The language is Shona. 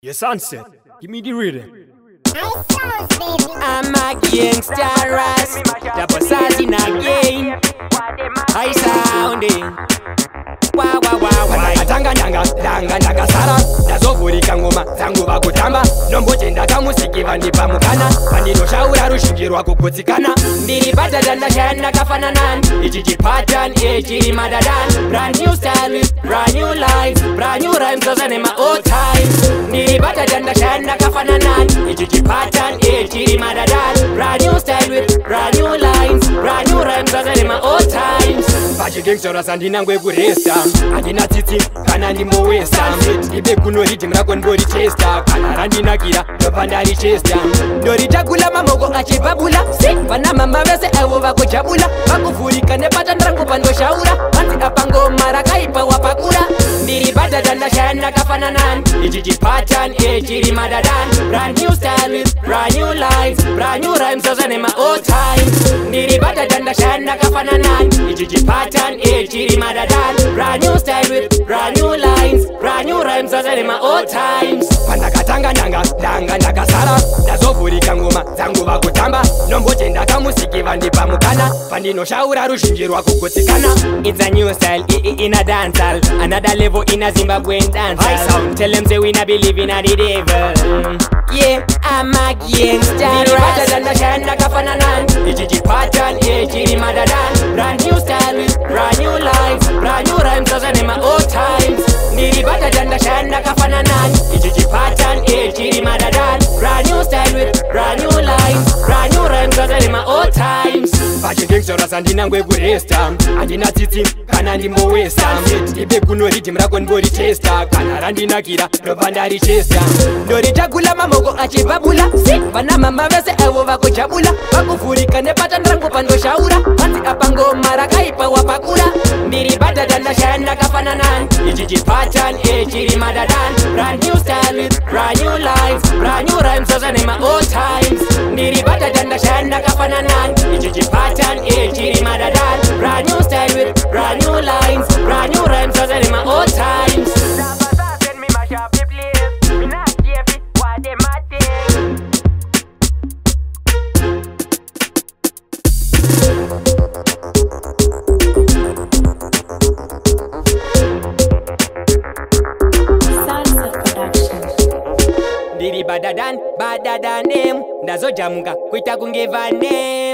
Yes, answer. Give me the rhythm. I'm a gangster ras, the assassin again. I sounding. Wow, wow, wow, wow. Atanga nanga sara ndazovhurika ngoma dzangu vakutamba nombochenda kamusiki vandipa mukana vandindoshaura rushinjirwa kugutsikana ndiri patata ndashaya ndakafanana ichi chipatan chiri madadan brand new style brand new lines brand new rhymes zose nema old times ndiri patata ndashaya ndakafanana ichi chipatan chiri madadan brand new style with brand new lines brand new rhymes zose nema old times pachigengsora sandinangwe kuresta handina tsitsi kana ndimbowesta ndibe kuno ridhimu rako ndorichesta kana randinakira ndobva ndarichesta ndoritakula mamoko achibabula vana mama vese avo vakujabula vakuvhurika nepatani rangu pandoshaura vanzi apa ngoma rakaipa wapakura ndiri patata ndashaya ndakafanana ichi chipatan chiri madadan brand new style brand new lines brand new rhymes zose nema old times ndiri patata ndashaya ndakafanana ichi chipatan chiri madadan brand new style with brand new lines brand new rhymes zose nema old times pandakatanga ndanga ndakasara ndazovhurika ngoma dzangu vakutamba nombochenda kamusiki vandipa mukana vandinoshaura rushinjirwa kugutsikana. It's a new style in a dancehall, another level in a Zimbabwean dancehall. Tell them say we not believe in a the devil. Yeah, I'm a gangster ras. Ndashaya ndakafanana ichi chipatan chiri madadan brand new style with brand new lines brand new rhymes zose nema old times ndiri patata ndashaya ndakafanana ichi chipatan chiri madadan brand new style with brand new lines brand new rhymes zose nema old times pachigengsora sandinangwe kuresta handina tsitsi kana ndimbowesta ndibe kuno ridhimu rako ndorichesta kana randinakira ndobva ndarichesta ndoritakula mamoko achibabula vana mama vese avo vakujabula vakuvhurika nepatani rangu pandoshaura vanzi apa ngoma rakaipa wapakura ndiri patata ndashaya ndakafanana ichi chipatan chiri madadan brand new style with brand new lines brand new rhymes zose nema old times ndiri patata ndashaya ndakafanana ichi chipatan chiri madadan brand new style with brand new lines brand new rhymes zose nema old times. Ndiri badadan em ndazojamuka kuita kunge vane